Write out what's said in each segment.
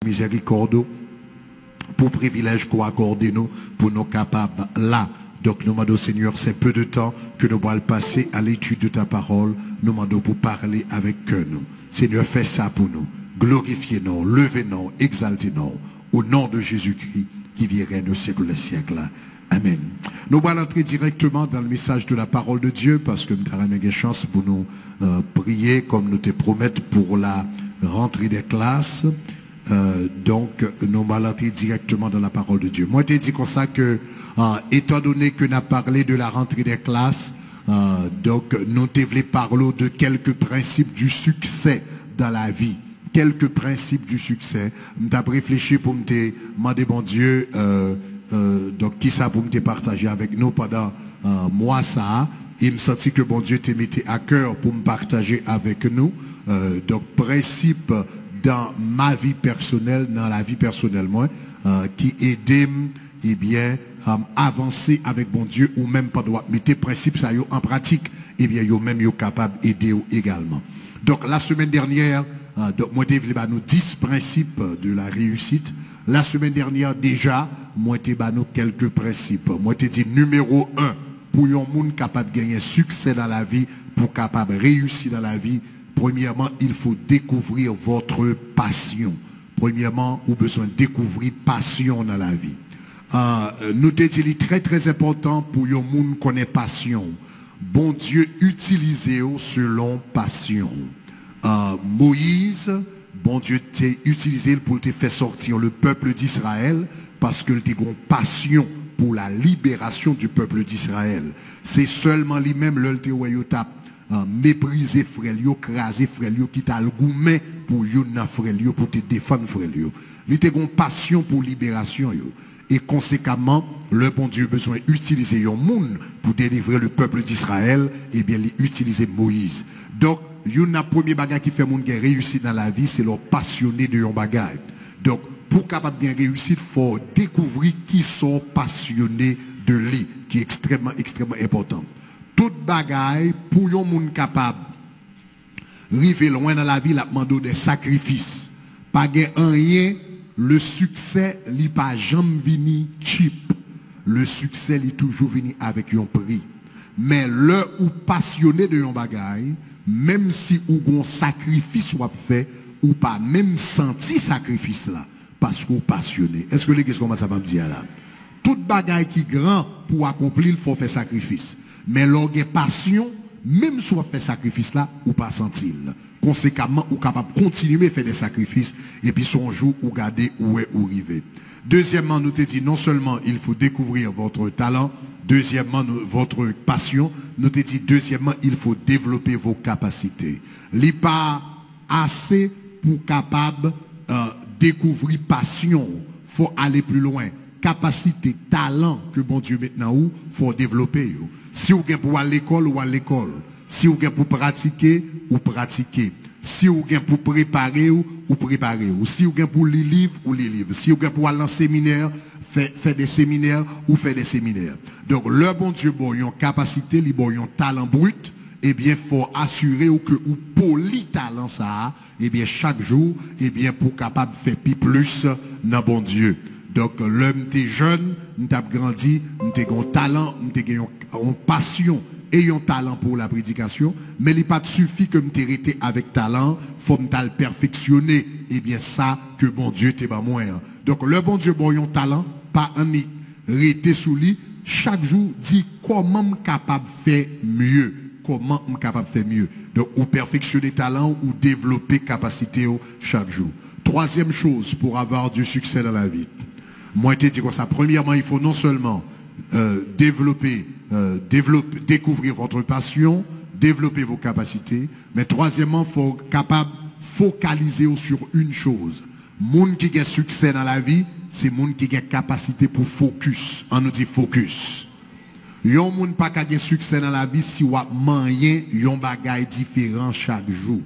miséricorde pour privilège qu'on accorde nous pour nous capables là. Donc nous demandons Seigneur, c'est peu de temps que nous allons passer à l'étude de ta parole. Nous demandons pour parler avec nous. Seigneur, fais ça pour nous. Glorifiez-nous, levez-nous, exaltez-nous au nom de Jésus-Christ qui viendra de siècle les siècles. Amen. Nous allons entrer directement dans le message de la parole de Dieu parce que nous avons une chance pour nous prier comme nous te promettons pour la rentrée des classes. Donc, nous allons entrer directement dans la parole de Dieu. Moi, je te dis comme ça que, étant donné que nous avons parlé de la rentrée des classes, donc, nous voulons parler de quelques principes du succès dans la vie. Quelques principes du succès. Nous avons réfléchi pour me demander, bon Dieu, donc, qui ça pour me partager avec nous pendant moi ça. Il me sentit que bon Dieu t'a mis à cœur pour me partager avec nous. Donc, principe dans ma vie personnelle, dans la vie personnelle, moi, qui aide, eh bien, avancer avec bon Dieu ou même pas droit mettre principe ça en pratique, eh bien, yo même yo capable d'aider également. Donc, la semaine dernière, donc, moi, j'ai nous 10 principes de la réussite. La semaine dernière, déjà, moi, j'ai nous quelques principes. Moi, j'ai dit numéro 1, pour un monde capable de gagner succès dans la vie, pour capable de réussir dans la vie, premièrement, il faut découvrir votre passion. Premièrement, vous avez besoin de découvrir passion dans la vie. Nous te dit très très important pour un monde connaît passion. Bon Dieu utilisez selon passion. Moïse, bon Dieu t'a utilisé pour te faire sortir le peuple d'Israël parce que tu as une passion pour la libération du peuple d'Israël. C'est seulement lui-même le mépriser frère yo, craser frère yo, qui t'a le gourmet pour yo nan frère yo, pour te défendre frère yo. Il te gon passion pour libération yo. Et conséquemment, le bon Dieu besoin d'utiliser yon monde pour délivrer le peuple d'Israël, et bien il utiliser Moïse. Donc, yon a premier bagage qui fait monde qui réussit dans la vie, c'est leur passionné de yon bagage. Donc, pour capable bien réussir, il faut découvrir qui sont passionnés de lui, qui est extrêmement important. Toute bagaille pour yon moun capable river loin dans la vie, la demande des sacrifices. Pas rien, le succès li pas jamais vini cheap. Le succès li toujours vini avec un prix. Mais le ou passionné de yon bagaille, même si ou gon sacrifice ou fait ou pas même senti sacrifice là parce qu'on passionné. Est-ce que les qu'est-ce qu'on ça va me dire là? Toute bagaille qui grand pour accomplir, il faut faire sacrifice. Mais lorsqu'il passion, même si on fait sacrifice là, ou pas sentir. Conséquemment, ou capable de continuer à faire des sacrifices, et puis son jour, ou garder où est où arriver. Deuxièmement, nous te dit non seulement il faut découvrir votre talent, deuxièmement, votre passion, nous te dit deuxièmement, il faut développer vos capacités. Il pas assez pour capable découvrir passion, faut aller plus loin. Capacité, talent que bon Dieu maintenant où faut développer. Si vous avez pour aller à l'école ou à l'école, si vous avez pour pratiquer ou pratiquer, si vous avez pour préparer ou préparer, si vous avez pour les livres ou les livres, si vous avez pour aller en séminaire, faire des séminaires ou faire des séminaires. Donc le bon Dieu bon une capacité, li bon un talent brut, eh bien faut assurer que ou poli talent ça, eh bien chaque jour, eh bien pour capable faire plus dans bon Dieu. Donc, l'homme t'es jeune, t'as grandi, t'es un talent, t'es une passion et un talent pour la prédication, mais il n'est pas suffit que t'es resté avec talent, faut me perfectionner. Et bien ça que bon Dieu t'es pas moins. Donc, le bon Dieu bon un talent, pas un rester sous lui, chaque jour dit comment je capable de faire mieux. Comment je capable de faire mieux. Donc, ou perfectionner talent ou développer capacité chaque jour. Troisième chose pour avoir du succès dans la vie. Moi, je te dis comme ça. Premièrement, il faut non seulement découvrir votre passion, développer vos capacités, mais troisièmement, il faut capable focaliser sur une chose. Monde qui a succès dans la vie, c'est monde qui a capacité pour focus. On nous dit focus. Yon monde pas qui a succès dans la vie si ou a moyen yon bagay différent chaque jour.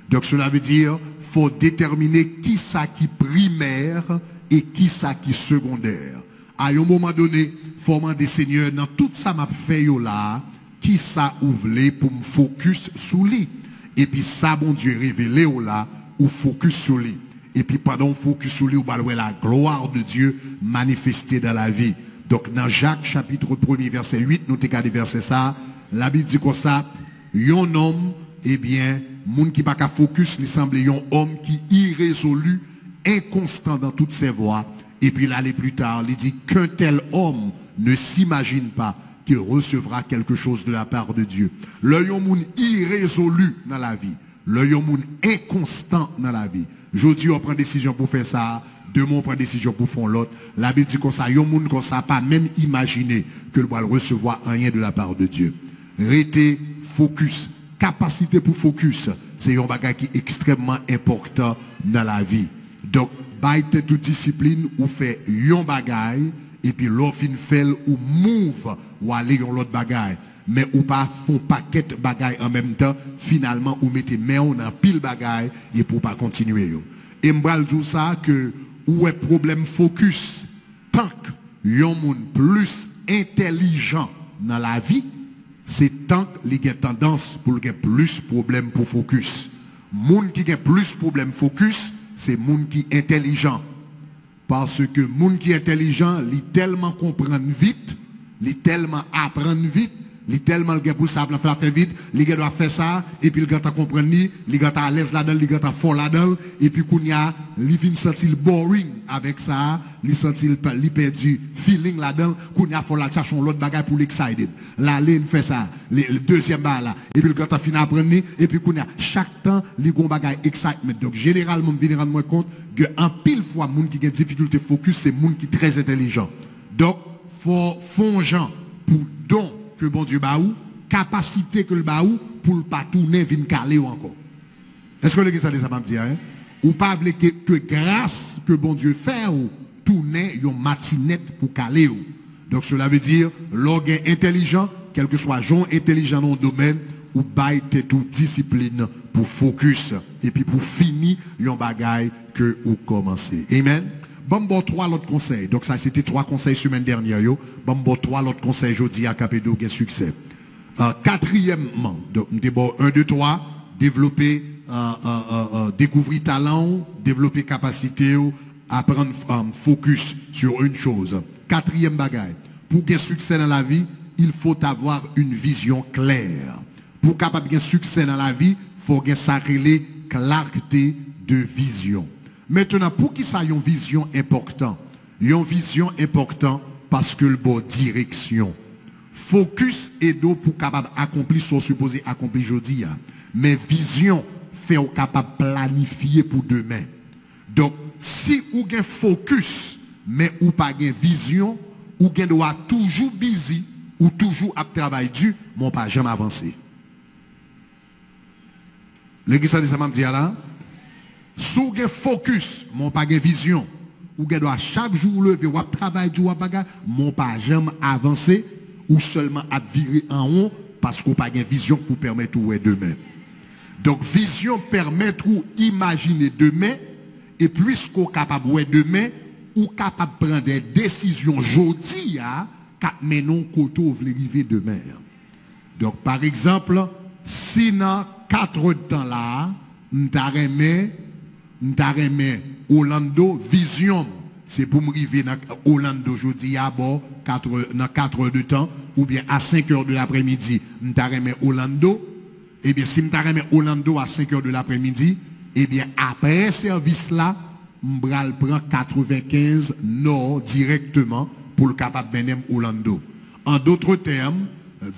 Donc cela veut dire faut déterminer qui ça qui primaire et qui ça qui secondaire. À un moment donné, faut demander Seigneur dans tout ça m'a fait yo là, qui ça ouvre pour me focus sur lui. Et puis ça bon Dieu révélé là ou focus sur lui. et puis pendant qu'on focus sur lui, on va voir la gloire de Dieu manifestée dans la vie. Donc dans Jacques chapitre 1er verset 8, nous t'ai verset ça, la Bible dit comme ça, un homme, eh bien, monde qui pas qu'à focus, il semble un homme qui irrésolu, inconstant dans toutes ses voies. Et puis l'année plus tard, il dit qu'un tel homme ne s'imagine pas qu'il recevra quelque chose de la part de Dieu. L'œil monde irrésolu dans la vie, l'œil monde inconstant dans la vie. Aujourd'hui, on prend décision pour faire ça, demain on prend décision pour faire l'autre. La Bible dit comme ça, yon monde comme ça pas même imaginer que va recevoir rien de la part de Dieu. Restez focus, capacité pour focus, c'est un bagage qui est extrêmement important dans la vie. Donc, baille toute discipline ou fait yon bagaille et puis l'autre fait ou move ou aller yon l'autre bagaille, mais ou pas font paquet bagaille en même temps, finalement ou mettez main dans pile bagaille et pour pas continuer yo. Et m'bral dire ça que ou est problème focus tant que yon moun plus intelligent dans la vie, c'est tant qu'il y a tendance pour qu'il y ait plus de problèmes pour focus. Moun qui a plus de problèmes focus, c'est moun qui est intelligent. Parce que moun qui est intelligent, il tellement comprend vite, il tellement apprend vite, il tellement le pour ça faire vite, il doit faire ça, et puis il doit comprendre, il doit à l'aise là-dedans, il doit fort là-dedans, et puis qu'on y a, il vient sentir boring avec ça, il sentir il perdu feeling là-dedans, qu'on y a faut la chercher l'autre bagage pour l'excited. Là, il fait ça, le deuxième bar là, et puis il doit finir apprendre, et puis qu'on y a chaque temps, il gon bagage excitement. Donc généralement, je viens rendre moi compte que en pile fois, moun qui a des difficultés focus, c'est moun qui est très intelligent. Donc, faut fongeant pour don que bon Dieu baou, capacité que le baou pour ne pas tourner vin caler ou encore. Est-ce que ça m'a dit hein? Ou pas que grâce que bon Dieu fait ou tourner yon matinette pour caler ou. Donc cela veut dire l'organe intelligent, quel que soit Jean intelligent dans le domaine, ou baille toute discipline pour focus et puis pour finir yon bagaille que ou commencer. Amen. Bon, trois autres conseils. Donc, ça, c'était 3 conseils semaine dernière. Bon, 3 autres conseils aujourd'hui à Capédo qui succès. Quatrièmement, donc, 1, 2, 3, développer, découvrir talent, développer capacité, apprendre focus sur une chose. 4e bagaille. Pour gagner succès dans la vie, il faut avoir une vision claire. Pour capable gagner succès dans la vie, il faut gagner sacré clarté de vision. Maintenant, pour qui ça y a une vision importante? Une vision importante parce que le bon direction. Focus et d'eau pour capable accomplir ce qu'on supposé accomplir aujourd'hui. Mais vision fait au capable planifier pour demain. Donc, si vous avez focus, mais ou pas de vision, ou vous doit toujours busy, ou toujours à travail dur, mon pas jamais avancé. L'église ça m'a dit là. Si vous avez focus, mon pas de vision, ou vous doit chaque jour lever, ou travailler dur, ou bagarre, mon pas jamais avancé, ou seulement à virer en haut, parce que vous n'avez pas de vision pour permettre de demain. Donc, vision permet de imaginer demain, et puisque vous êtes capable de demain, ou capable de prendre des décisions aujourd'hui, mais non côté vous voulez arriver demain. Donc, par exemple, si dans 4 temps là, m'taremé Orlando vision, c'est pour me arriver dans Orlando aujourd'hui à bord dans 4 heures de temps, ou bien à 5 heures de l'après-midi, m'taremé Orlando. Eh bien, si m'taremé Orlando à 5 heures de l'après-midi, eh bien, après service là, m'bral prend 95 nord directement pour le capable benem Orlando. En d'autres termes,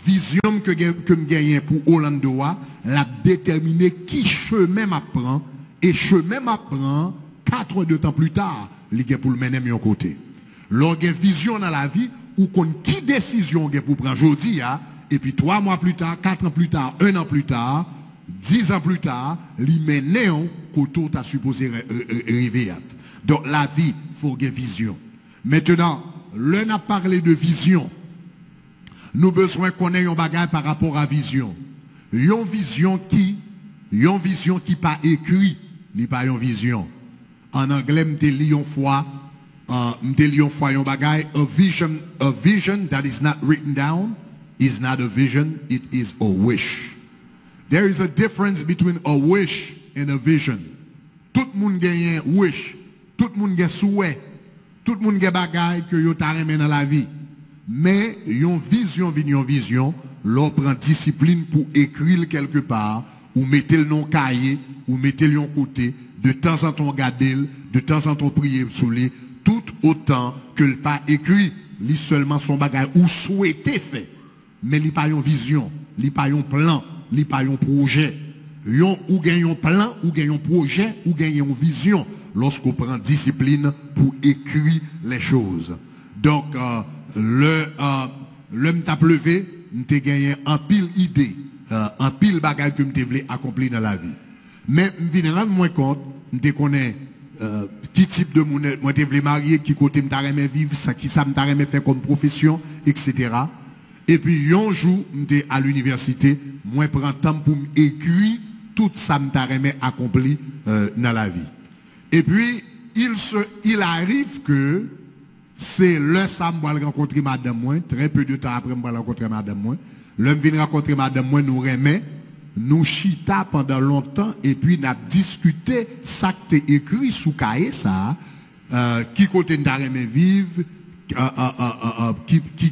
vision que me gagne pour Orlando la déterminer qui chemin m'apprend et chemin m'apprend 4 heures de temps plus tard, il pour le mener mon côté. Lorsqu'il y a vision dans la vie ou qu'on qui décision pour prendre aujourd'hui et puis 3 mois plus tard, 4 ans plus tard, 1 an plus tard, 10 ans plus tard, il mène côté t'as supposé arriver. Donc la vie, faut qu'il y ait vision. Maintenant, l'on a parlé de vision. Nous besoin qu'on ait un bagage par rapport à vision. Une vision qui pas écrit, n'est pas une vision. En anglais, m'te li une fois un bagage, a vision that is not written down is not a vision, it is a wish. There is a difference between a wish and a vision. tout le monde gagne wish, tout le monde gagne souhait, tout le monde gagne bagaille que yo ta remen dans la vie. Mais yon vision, l'on prend discipline pour écrire quelque part, ou mettez le nom cahier, ou mettez le côté, de temps en temps garder, de temps en temps prier sur lui, tout autant que le pas écrit, li seulement son bagage ou souhaité fait, mais li pas yon vision, li pas yon plan, li pas yon projet. Yon ou gagne un plan, ou gagne un projet, ou gagne une vision lorsqu'on prend discipline pour écrire les choses. Donc, le m't'a levé, m't'a gagné un pile idée, un pile bagage que m't'a voulu accomplir dans la vie. Mais m'vient rendre moins compte, m't'a connaît qui type de monde moi t'ai voulu marier, qui côté m't'a aimé vivre, ça qui ça m't'a aimé faire comme profession, etc. Et puis un jour, m'étais à l'université, moi prends temps pour m'écrire tout ça m't'a aimé accompli dans la vie. Et puis il arrive que c'est le samedi je rencontrer madame moi, très peu de temps après je rencontrer madame moi. L'homme vient rencontrer madame moi, nous remet, nous chita pendant longtemps et puis n'a discuté ça que t'es écrit sous cahier ça, qui côté t'as aimé vivre,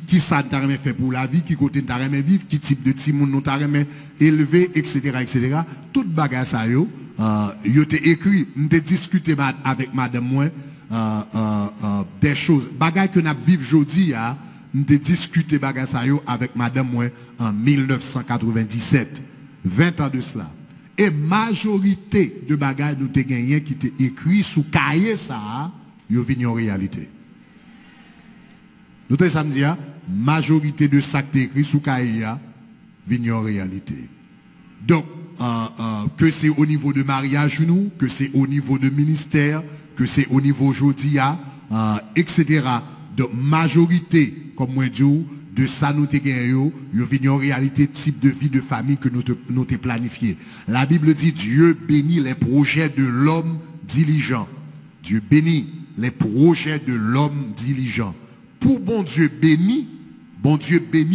qui ça t'a aimé faire pour la vie, qui côté t'as aimé vivre, qui type de petit monde nous t'a aimé élever, etc., etc. Tout bagage ça yo t'ai écrit, m'te discuté avec madame moi. Des choses, bagay que n'a vivre aujourd'hui, m'te discuté bagay ça yo avec madame moi en 1997, 20 ans de cela. Et majorité de bagay nous te gagné qui te écrit sous cahier ça, yo vini en réalité. Nous te samedi majorité de ça qui écrit sous cahier vini en réalité. Donc que c'est au niveau de mariage nous, que c'est au niveau de ministère, que c'est au niveau jodia, etc. De majorité, comme moi dis, de ça nous te gagnons, nous venons en réalité type de vie de famille que nous te planifié. La Bible dit Dieu bénit les projets de l'homme diligent. Dieu bénit les projets de l'homme diligent. Pour bon Dieu bénit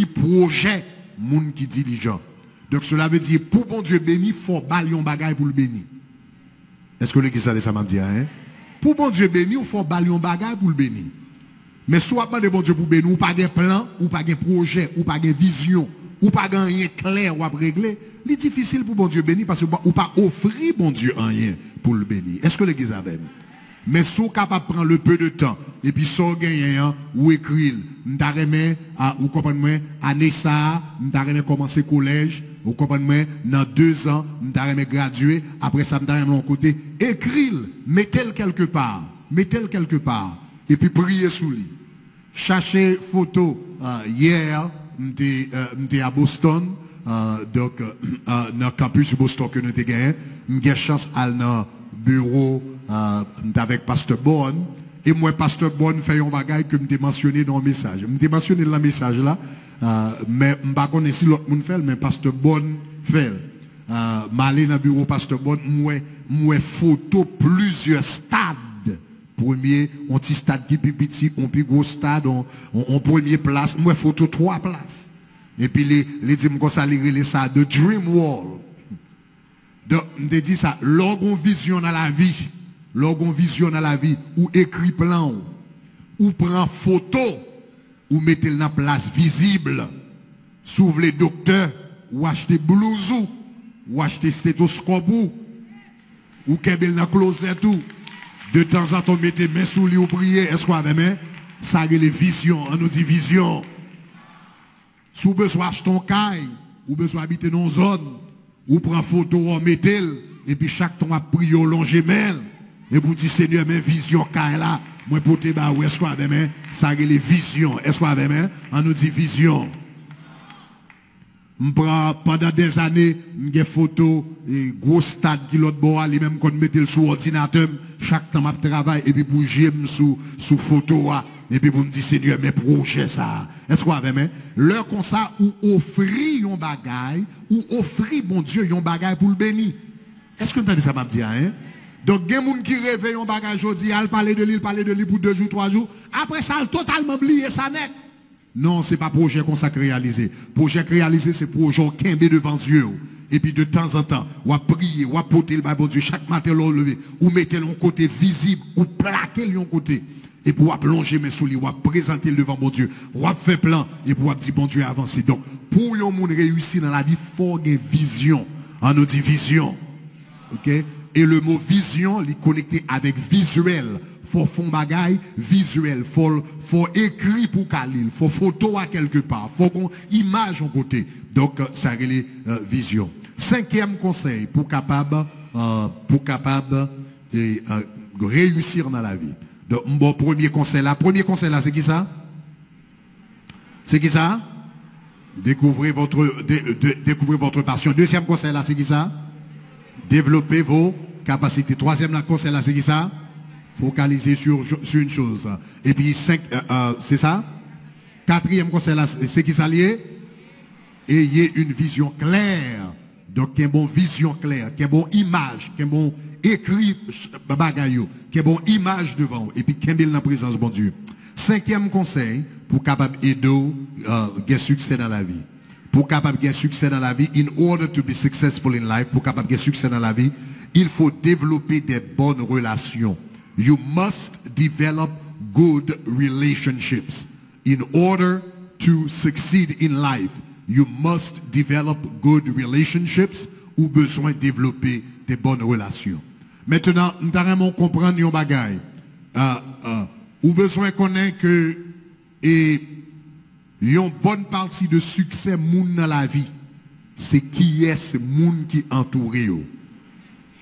projet monde qui diligent. Donc cela veut dire pour bon Dieu bénit, faut balion bagaille pour le bénir. Est-ce que l'église ça m'a dit hein? Pour bon Dieu bénir, il faut balion bagaille pour le bénir. Mais soit pas de bon Dieu pour bénir, ou pas de plan, ou pas de projet, ou pas de vision, ou pas de rien clair ou à régler, c'est difficile pour bon Dieu bénir parce que ou pas offrir bon Dieu rien pour le bénir. Est-ce que l'église avait? Mais si vous capable de prendre le peu de temps, et puis si vous gagnez, ou écrire, ou comprenez-moi, année ça, vous commencer collège, vous comprenez-moi, dans 2 ans, vous graduer, après ça, vous l'autre côté, écrire, mettez-le quelque part, et puis priez sous lui. Cherchez photo, hier, j'étais à Boston, donc, dans le campus de Boston que nous avons gagné, j'ai chance à dans bureau avec Pasteur Bonne et moi Pasteur Bonne fait un bagage que m'ai mentionné dans le message. M'ai mentionné dans le message là mais m'pas connais si l'autre monde fait mais Pasteur Bonne fait. M'aller dans le bureau Pasteur Bonne moi photo plusieurs stades. Premier, un petit stade qui est petit, un plus gros stade, en première place, moi photo 3 places. Et puis les dit comme ça les ça de Dream Wall. Donc, je dis ça, lorsqu'on vision dans la vie, ou écrit plan, ou prend photo, ou mettez dans place visible, s'ouvre les docteurs, ou acheter blousou, ou acheter stéthoscope, ou kebel dans closet tout. De temps en temps, mettez main sous lui ou prier, est-ce qu'on a main? Ça a les visions, on nous dit vision. Si vous besoin acheter ton caille, ou besoin habiter dans une zone, ou prend photo en métal, et puis chaque temps à prier au long gemelle, et vous dites Seigneur, mes visions, car là, moi pour te battre, est-ce qu'on a main? Ça a les visions, est-ce qu'on a main? On nous dit vision. Pendant des années, j'ai photo, et gros stade qui l'autre bois, les mêmes qu'on mettait le sous ordinateur, chaque temps je travaille, et puis pour j'aime sous photo, et puis vous me dites Seigneur, mes projets ça. Est-ce qu'on avait même? L'heure comme ça, ou offrir un bagage, ou offrir bon Dieu un bagage pour le bénir. Est-ce que vous entendez ça m'a dit, hein? Donc, il y a des gens qui réveillent un bagage aujourd'hui, ils parlent de lui pour 2 jours, 3 jours. Après ça, ils totalement oublié ça net. Non, c'est pas projet qu'on s'est réalisé. Projet réalisé, c'est projet qui est devant Dieu. Et puis de temps en temps, ou à prier, ou à porter le Bible Dieu, chaque matin, l'on lever, ou mettre le côté visible, ou plaquer le côté. Et pour plonger mes souliers, ou présenter le devant mon Dieu, ou faire plan, et pour dire bon Dieu avancer. Donc, pour un monde réussir dans la vie, il faut une vision. On nous dit vision. Ok? Et le mot vision, il est connecté avec visuel. Faut fond bagaille visuel, faut écrit pour Khalil, faut photo à quelque part, faut qu'on image en côté. Donc ça relève vision. Cinquième conseil pour capable réussir dans la vie. Donc mon premier conseil là, c'est qui ça? C'est qui ça? Découvrez votre passion. Deuxième conseil là, c'est qui ça? Développer vos capacités. Troisième conseil là, c'est qui ça? Focaliser sur une chose. Et puis, c'est ça? Quatrième conseil, c'est qui s'allie? Ayez une vision claire. Donc, qu'il y ait une bonne vision claire, qu'il y ait une bonne image, qu'il y ait un bon écrit, qu'il y ait une bonne image devant vous. Et puis, qu'il y ait dans la présence de bon Dieu. Cinquième conseil, pour capable aider gagner succès dans la vie. Pour capable gagner succès dans la vie, in order to be successful in life, pour capable gagner succès dans la vie, il faut développer des bonnes relations. You must develop good relationships. In order to succeed in life, you must develop good relationships ou besoin de développer des bonnes relations. Maintenant, nous devons comprendre un bagage. Ou besoin de connaître que une bonne partie de succès moun dans la vie, c'est qui est ce monde qui entoure.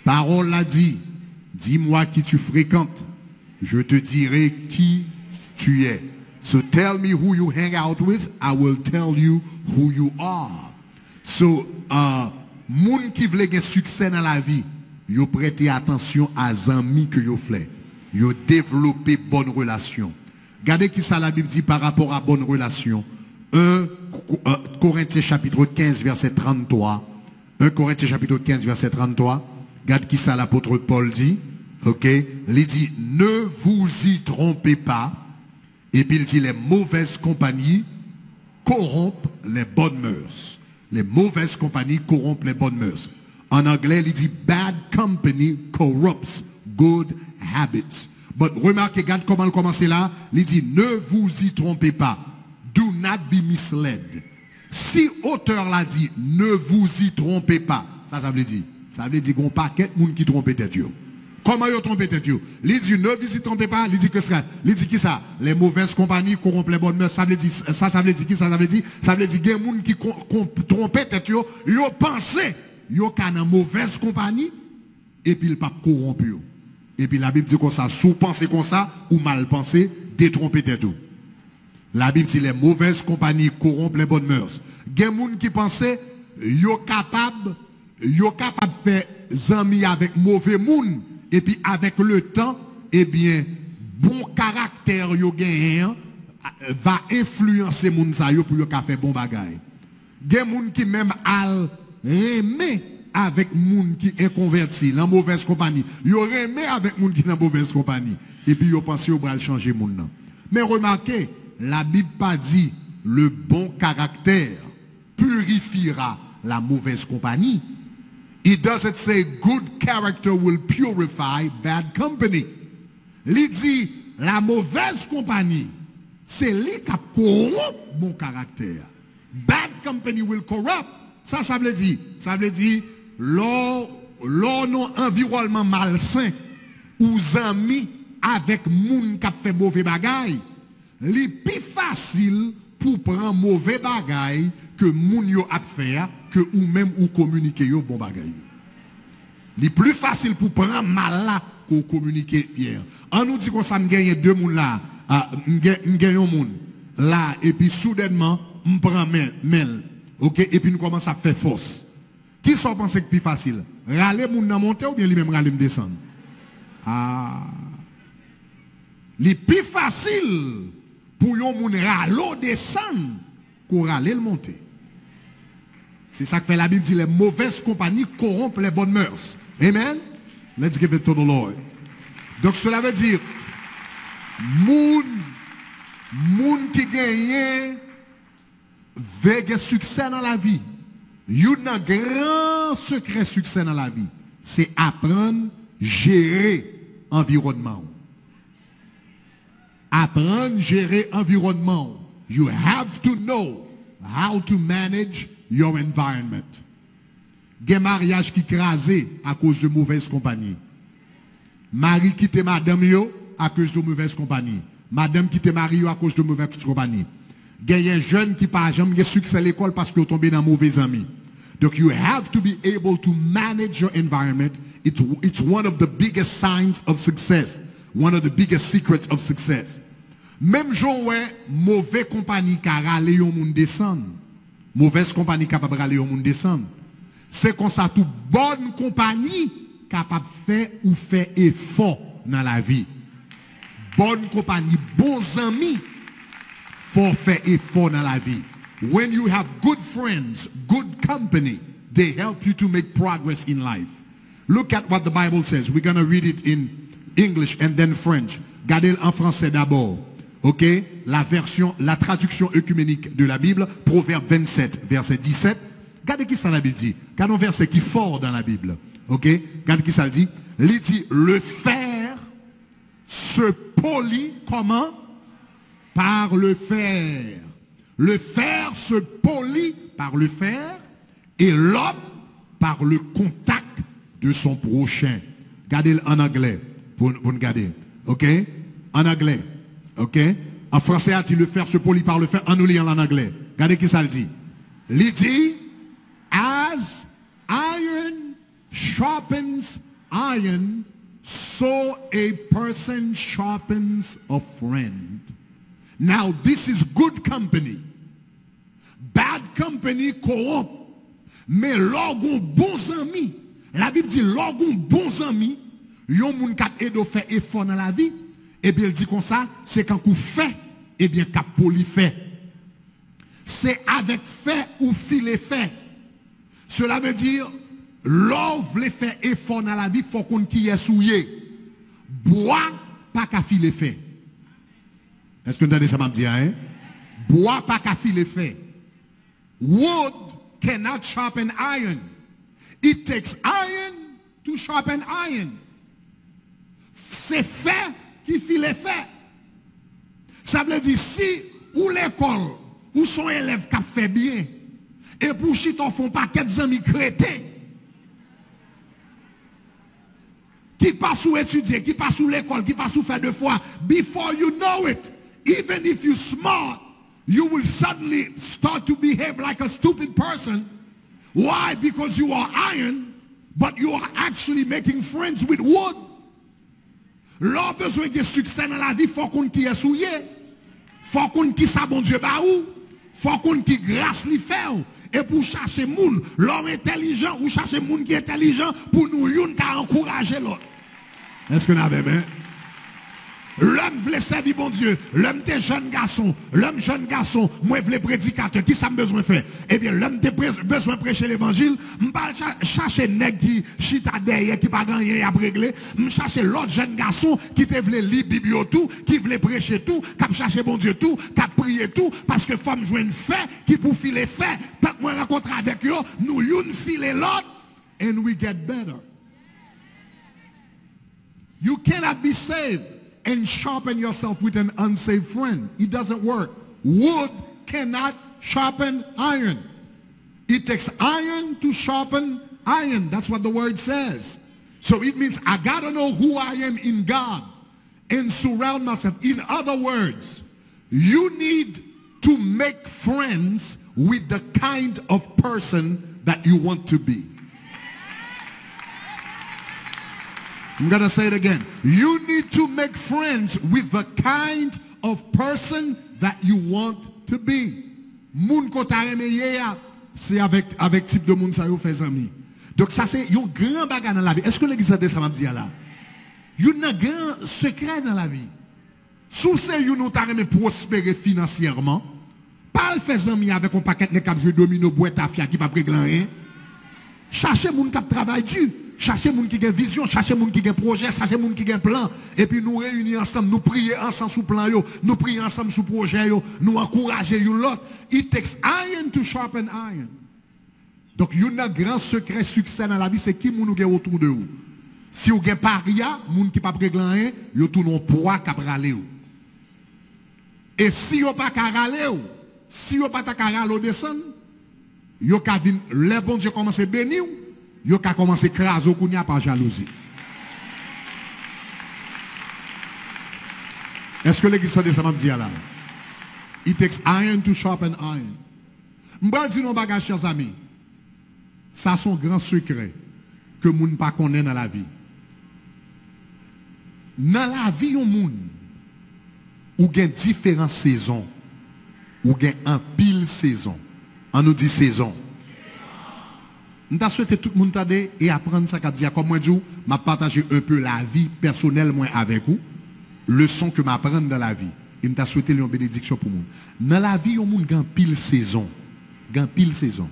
Parole l'a dit. Dis-moi qui tu fréquentes, je te dirai qui tu es. So tell me who you hang out with, I will tell you who you are. So, moun qui veut gagner succès dans la vie, yo prêtez attention à amis que yo fait. Yo développer bonnes relations. Regardez qui ça la Bible dit par rapport à bonnes relations. 1 Corinthiens chapitre 15 verset 33. 1 Corinthiens chapitre 15 verset 33. Regarde qui ça l'apôtre Paul dit. Ok, il dit ne vous y trompez pas. Et puis il dit les mauvaises compagnies corrompent les bonnes mœurs. Les mauvaises compagnies corrompent les bonnes mœurs. En anglais, il dit bad company corrupts good habits. Mais remarquez, regarde comment il commence là. Il dit ne vous y trompez pas. Do not be misled. Si auteur l'a dit ne vous y trompez pas, ça veut dire. Ça veut dire qu'on paquet de monde qui trompe tête yo. Comment yo trompe tête yo? Il dit ne vous y trompez pas, il dit que ça. Il dit qui ça? Les mauvaises compagnies corrompent les bonnes mœurs. Ça veut dire ça veut dire qui ça veut dire? Ça veut dire qu'il y a des gens qui trompent tête yo pensé yo dans mauvaise compagnie et puis le pape corrompu yo. Et puis la Bible dit comme ça, sous penser comme ça ou mal penser, détromper tête yo. La Bible dit les mauvaises compagnies corrompent les bonnes mœurs. Il y a des gens qui pensaient yo capable de faire amis avec mauvais monde et puis avec le temps eh bien bon caractère yo gagne va influencer moun sa yo pour yo ka faire bon bagay. Gen moun qui même al aimer avec moun qui est converti dans mauvaise compagnie. Yo aimer avec moun qui dans mauvaise compagnie et puis yo pense yo va changer moun nan. Mais remarquez, la Bible pas dit le bon caractère purifiera la mauvaise compagnie. It doesn't say good character will purify bad company. Il dit la mauvaise compagnie, c'est lui qui corrompt bon caractère. Bad company will corrupt. Ça veut dire, l'on environnement malsain ou amis avec moun qui fait mauvais bagaille. C'est plus facile pour prendre mauvais bagaille que moun yo a faire que ou même ou communiquer yo bon bagaille. C'est plus facile pour prendre mal là que communiquer bien. On nous dit qu'on ça me gagne deux moun là, me gagne un moun là et puis soudainement me prend mel. OK et puis nous commence à faire force. Qui sont pensé que plus facile? Râler moun nan monter ou bien lui même râler me descendre? C'est plus facile pour yon moun râler descendre qu'on râler le monter. C'est ça que fait la Bible dit les mauvaises compagnies corrompent les bonnes mœurs. Amen. Let's give it to the Lord. Donc cela veut dire moun qui gagne Veille succès dans la vie. Un grand secret succès dans la vie, c'est apprendre à gérer l'environnement. Apprendre à gérer l'environnement. You have to know how to manage your environment. Il y a un mariage qui crasé à cause de mauvaise compagnie. Mari quitte madame yo à cause de mauvaise compagnie. Madame quitte mari yo à cause de mauvaise compagnie. Il y a un jeune qui pas jamais succès à l'école parce qu'il est tombé dans mauvais amis. Donc you have to be able to manage your environment. It's one of the biggest signs of success. One of the biggest secrets of success. Même jour ouais, mauvaise compagnie qui râle yon moun descend. Mauvaise compagnie capable râler yon moun descend. C'est comme ça toute bonne compagnie capable faire ou faire effort dans la vie. Bonne compagnie, bons amis, faut faire effort dans la vie. When you have good friends, good company, they help you to make progress in life. Look at what the Bible says. We're going to read it in English and then French. Gardez en français d'abord. OK? La traduction œcuménique de la Bible, Proverbe 27, verset 17. Regardez qui ça la Bible dit. Regardez un verset qui est fort dans la Bible. OK? Regardez qui ça le dit. Il dit, le fer se polit comment? Par le fer. Le fer se polit par le fer et l'homme par le contact de son prochain. Regardez en anglais pour nous garder. OK? En anglais. OK? En français, a dit le fer se polit par le fer. En nous lisant en anglais. Regardez qui ça le dit. Il dit, as iron sharpens iron, so a person sharpens a friend. Now, this is good company. Bad company corrompt. Mais lorsqu'on bons amis, la Bible dit lorsqu'on bons amis, yon moun kap edo fait effort dans la vie, et bien il dit comme ça, c'est quand on fait, et bien kap poli fait. C'est avec fait ou filet fait. Cela veut dire, l'ouvre les fait effort dans la vie, faut qu'on qui est souillé. Bois, pas qu'à filer fait. Est-ce que vous entendez ça m'a dit, hein? Bois, pas qu'à filer fait. Wood cannot sharpen iron. It takes iron to sharpen iron. C'est fait qui file fait. Ça veut dire, si ou l'école, ou son élève qui fait bien, et pour chiton font pas quelques amis crétins, qui passent ou étudier, qui passent ou l'école, qui passent ou faire deux fois, before you know it, even if you're smart, you will suddenly start to behave like a stupid person. Why? Because you are iron, but you are actually making friends with wood. L'on besoin de succès dans la vie, faut qu'on qui est souillé. Faut qu'on qui sa bon Dieu ba ou. Faut qu'on qui grâce li fait. Et pour chercher moun, l'homme intelligent ou chercher moun qui est intelligent pour nous youn ka encourager l'autre. Est-ce que nous avons bien? L'homme voulait servir bon Dieu. L'homme était jeune garçon. L'homme jeune garçon, moi voulais prédicateur. Qui ça me besoin faire? Eh bien, l'homme était besoin prêcher l'évangile. Je ne chercher nèg qui chita derrière, qui pas gagné à régler. Je chercher l'autre jeune garçon qui te voulait lire Bible tout, qui voulait prêcher tout, qui chercher bon Dieu tout, qui prier tout, parce que femme joue une fait, qui pour filer fait. Tant que moi rencontre avec eux, nous yon filer l'autre, and we get better. You cannot be saved and sharpen yourself with an unsaved friend. It doesn't work. Wood cannot sharpen iron. It takes iron to sharpen iron. That's what the word says. So it means I got to know who I am in God and surround myself. In other words, you need to make friends with the kind of person that you want to be. I'm going to say it again. You need to make friends with the kind of person that you want to be. Moun ko ta reme yeya, c'est avec type de moun sa yo fait amis. Donc ça c'est un grand bagage dans la vie. Est-ce que l'église de ça m'a dit là? Il y a un grand secret dans la vie. Sous c'est you nou ta reme prospérer financièrement, pas le faire amis avec un paquet de cap jeu domino boîte à fia qui pas régler rien. Cherchez moun qui travaille dur. chercher moun qui a vision, chercher moun qui a projet, chercher moun qui a plan et puis nous réunir ensemble, nous prier ensemble sous plan yo, nous prier ensemble sous projet yo, nous encourager l'autre. It takes iron to sharpen iron. Donc il y a un grand secret succès dans la vie, c'est qui moun nous autour de vous. Si vous avez paria, moun qui pas régler rien, yo tout non poids qui râler. Et si vous pas râler, si vous pas râler descendre, yo ka vin le bon Dieu commence à bénir, yo ka commence à craser kounya par jalousie. Est-ce que l'église de ça m'a dit là? It takes iron to sharpen iron. M'ba di non bagage chers amis. Ça son grand secret que moun pas connaît dans la vie. Dans la vie on moun ou gen différentes saisons ou gen un pile saison. On nous dit saison. Nous avons souhaité tout le monde t'aider et apprendre ça qu'a dit comme moi dis m'a partager un peu la vie personnelle moi avec vous, leçon que m'apprendre dans la vie. Et m'a souhaité une bénédiction pour nous. Dans la vie on moun gan pile saison. Gan pile saison.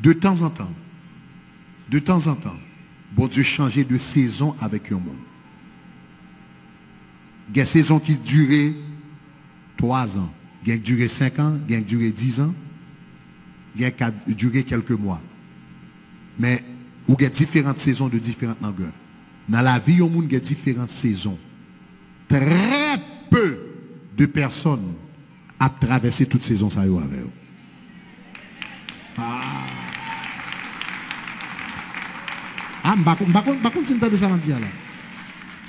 De temps en temps, bon Dieu changer de saison avec un monde. Il y a des saisons qui durent 3 ans, il y a qui durent 5 ans, il y a qui durent 10 ans, il y a qui durent quelques mois. Mais il y a différentes saisons de différentes longueurs. Dans la vie, il y a différentes saisons. Très peu de personnes ont traversé toutes ces saisons avec eux.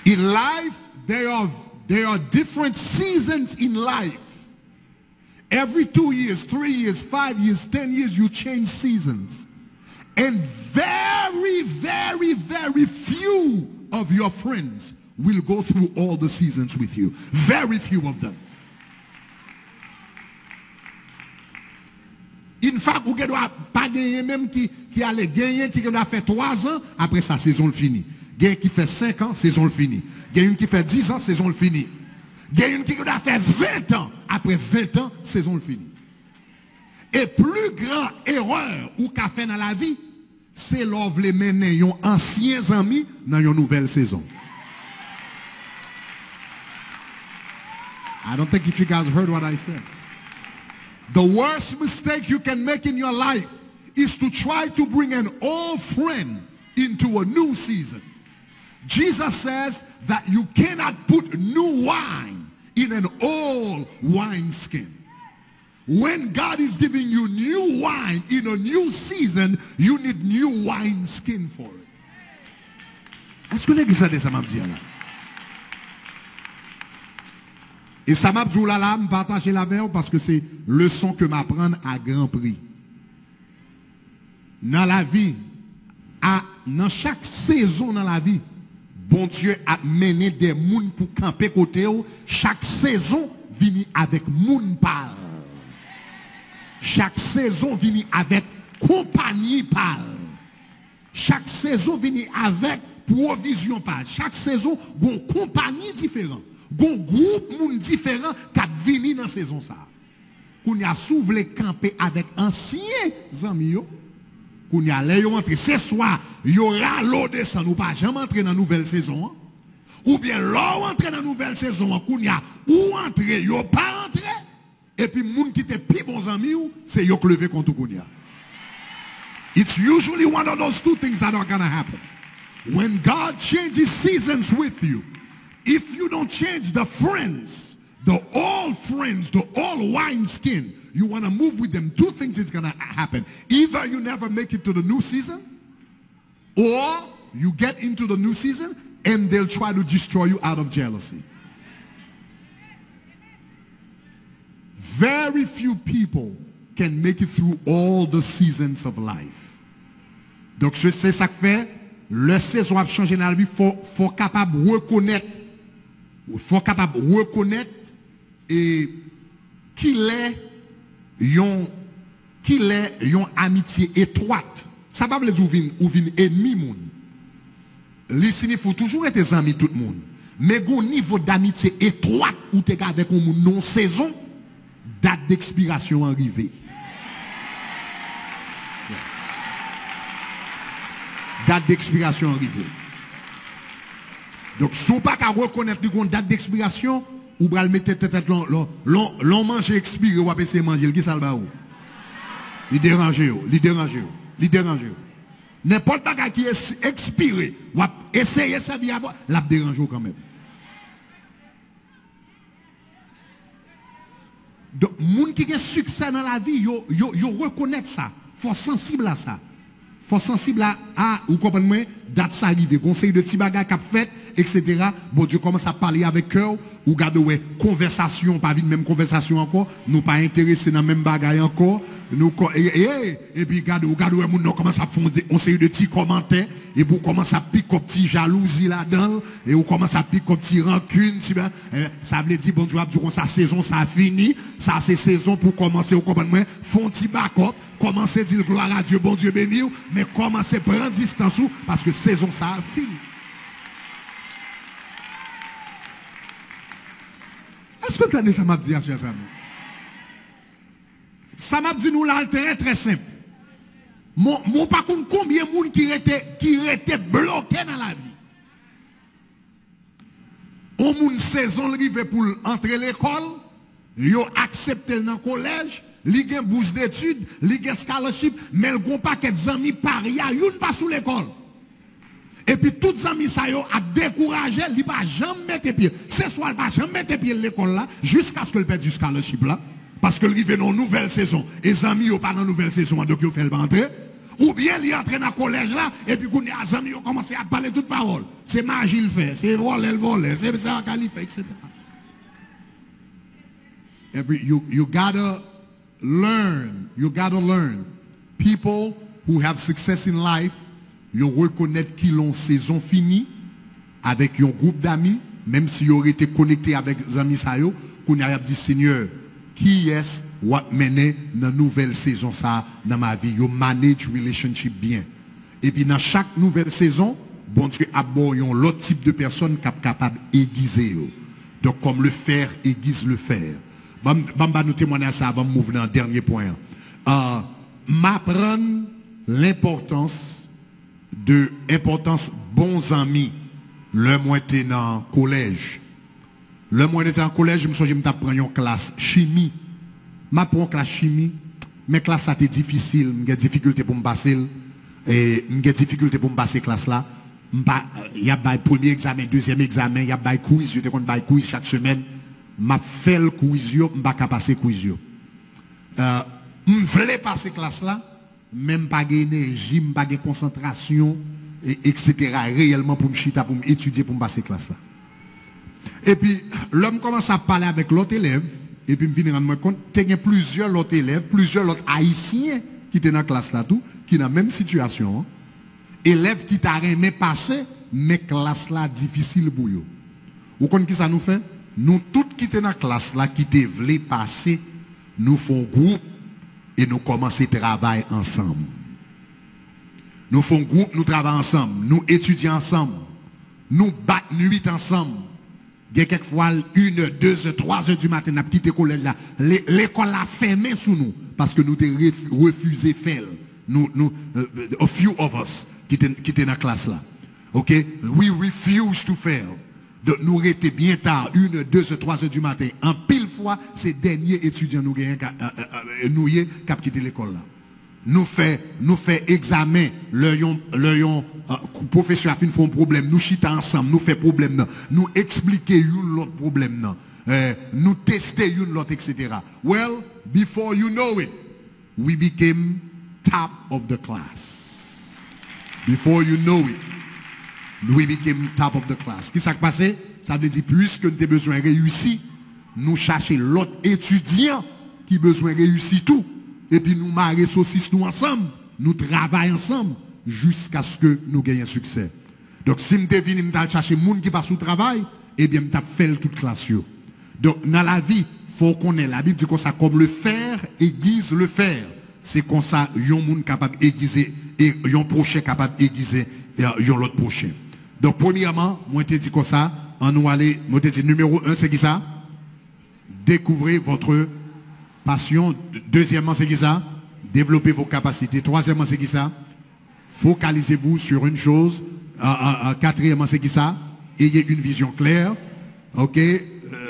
In life, there are different seasons in life. Every 2 years, 3 years, 5 years, 10 years, you change seasons. And very, very, very few of your friends will go through all the seasons with you. Very few of them. In fact, vous ne pas gagner même qui allait gagner, qui a fait 3 ans, après sa saison le fini. Gagne qui fait 5 ans, saison le fini. Gagne qui fait 10 ans, saison le fini. Gagne qui a fait 20 ans, après 20 ans, saison le fini. Et plus grand erreur ou qu'a fait dans la vie, c'est l'ouvre les mener yon anciens amis dans une nouvelle saison. I don't think if you guys heard what I said. The worst mistake you can make in your life is to try to bring an old friend into a new season. Jesus says that you cannot put new wine in an old wineskin. When God is giving you new wine in a new season, you need new wineskin for it. Est-ce que l'église a dit ça m'a dit là? Et ça m'a dit là, me partager la veille parce que c'est leçon que m'apprendre à grand prix. Dans la vie, dans chaque saison dans la vie, bon Dieu a mené des moun pour camper côté ou. Chaque saison vient avec moun parle. Chaque saison vient avec compagnie parle. Chaque saison vient avec provision parle. Chaque saison gon compagnie différente. Gon groupe moun différent qui vini dans saison ça. Qu'on y a s'ouvre les camper avec anciens amis yo. Qu'on y a les yo entrer ce soir, y aura l'eau descend ou pas jamais entrer dans nouvelle saison. Ou bien l'eau entrer dans nouvelle saison, qu'on y a ou entrer, yo pas entrer. Et puis moun qui te plus bons amis ou c'est yo lever contre qu'on y a. It's usually one of those two things that are going to happen. When God changes seasons with you, if you don't change the friends, the old friends, the old wineskin, you want to move with them, 2 things is going to happen. Either you never make it to the new season, or you get into the new season and they'll try to destroy you out of jealousy. Very few people can make it through all the seasons of life. Donc c'est ça que fait, le saison a changé dans la vie, faut capable reconnaître. Il faut capable reconnaître et qu'il est une amitié étroite. Ça ne veut pas dire ou vin ennemi moun. Les signes faut toujours être amis tout le monde. Mais un niveau d'amitié étroite ou t'es avec un moun non saison, date d'expiration arrivée. date d'expiration arrivée. Donc, si vous pas qu'à reconnaître une date d'expiration, ou va le mettre tête l'on mange expiré ou après c'est manger, qui ça le ba ou? Il dérange, il dérange, il dérange. N'importe quoi qui est expiré, ou essayer ça bien avant, la dérange quand même. Donc, les gens qui ont succès dans la vie, ils reconnaissent ça. Il faut sensible à ça. Il faut sensible à vous comprenez, date ça arrive, conseil de petits bagages qu'a fait, etc. Bon Dieu commence à parler avec cœur, ou garde ouais, conversation, pas vite même conversation encore, nous pas intéressés dans même bagages encore, nous et puis garde ouais, nous commence à faire un série de petits commentaires, et vous commencez à piquer petit jalousie là-dedans, et vous commencez à piquer petit rancune, ça veut dire bon Dieu, durant sa saison ça a fini, ça c'est saison pour commencer, vous comprenez, font petit backup, commencer à dire gloire à Dieu, bon Dieu béni, mais commencer à prendre distance parce que saison ça a fini. Est-ce que tu as ça m'a dit, chers amis? Ça m'a dit nous l'altéré très simple. Mon par contre, combien de monde qui était bloqué dans la vie? On moun saison arrivé pour entrer l'école, yo accepté dans le collège, li gen bourse d'études, li gen scholarship, mais le gon paquet d'amis paria, youn pas sous l'école. Et puis tous les amis ça yo a découragé, il pas jamais mettre pied. Ce soir il pas jamais mettre pied l'école là jusqu'à ce que le perde du scholarship là parce que il dans une nouvelle saison. Et les amis yo pas dans nouvelle saison donc yo fait le entrer. Ou bien il entre dans le collège là et puis les amis yo commencé à parler toute parole. C'est magie il fait, c'est voler, c'est ça qu'il fait etc. You gotta learn. People who have success in life, ils reconnaissent qu'ils ont saison finie avec un groupe d'amis, même si ils auraient été connectés avec les amis, qu'on a dit Seigneur, qui est-ce qui va mener dans la nouvelle saison ça dans ma vie? Ils manage relationship bien. Et puis dans chaque nouvelle saison, bon Dieu a l'autre type de personne qui est capable d'aiguiser. Donc comme le fer aiguise le fer. Bamba nous témoigner ça avant de mouvoir dans le dernier point. M'apprendre l'importance bons amis. Le mois était dans le collège. Le mois était en collège, je me souviens que je pris une classe chimie. Ma pour classe chimie, mais classe ça était difficile, j'ai difficulté pour me passer et j'ai difficulté pour me passer classe là. Il y a le premier examen, deuxième examen, il y a le quiz, je te compte le quiz chaque semaine. M'a fait le quiz, je ne pas passer quiz. Je voulais passer classe là, même pas d'énergie, pas de concentration, etc. réellement pour me chita, pour m'étudier, pour me passer classe là. Et puis, l'homme commence à parler avec l'autre élève, et puis, je me rendre compte qu'il y a plusieurs autres élèves, plusieurs autres haïtiens qui étaient dans la classe là, tout, qui sont dans la même situation. Hein. Élèves qui t'ont aimé passer, mais classe là difficile pour eux. Vous comprenez qui ça nous fait? Nous, tous qui étaient dans la classe là, qui te voulaient passer, nous faisons groupe et nous commençons à travailler ensemble. Nous faisons groupe, nous travaillons ensemble, nous étudions ensemble, nous battons nuit ensemble. Il y a quelquefois 1, 2, 3 heures du matin, nous avons quitté le collège là. L'école a fermé sous nous parce que nous avons refusé de faire. A few of us qui étaient dans la classe là. OK? We refuse to fail. Donc nous étions bien tard, 1, 2, 3 heures du matin. En pile fois, ces derniers étudiants nous qui ont quitté l'école là. Nous fait examen, le professeur a fait un problème, nous chita ensemble, nous fait problème, nous expliquer l'autre problème, nous tester l'autre, etc. Well, before you know it, we became top of the class. Before you know it, we became top of the class. Qu'est-ce qui s'est passé? Ça veut dire, puisque nous avons besoin de réussir, nous cherchons l'autre étudiant qui a besoin de réussir tout. Et puis nous marrer saucisses nous ensemble, nous travaillons ensemble jusqu'à ce que nous gagnions succès. Donc si nous devons chercher des gens qui passent au travail, eh bien nous fait toute classe. Donc dans la vie, il faut qu'on ait la Bible dit comme ça, comme le fer aiguise le fer. C'est comme ça, il y a un monde capable d'aiguiser et il y a un prochain capable d'aiguiser et il y a l'autre prochain. Donc premièrement, moi je te dis comme ça, on nous aller, moi je te dis numéro 1, c'est qui ça? Découvrez votre passion. Deuxièmement, c'est qui ça? Développer vos capacités. Troisièmement, c'est qui ça? Focalisez-vous sur une chose. Quatrièmement, c'est qui ça? Ayez une vision claire. Ok.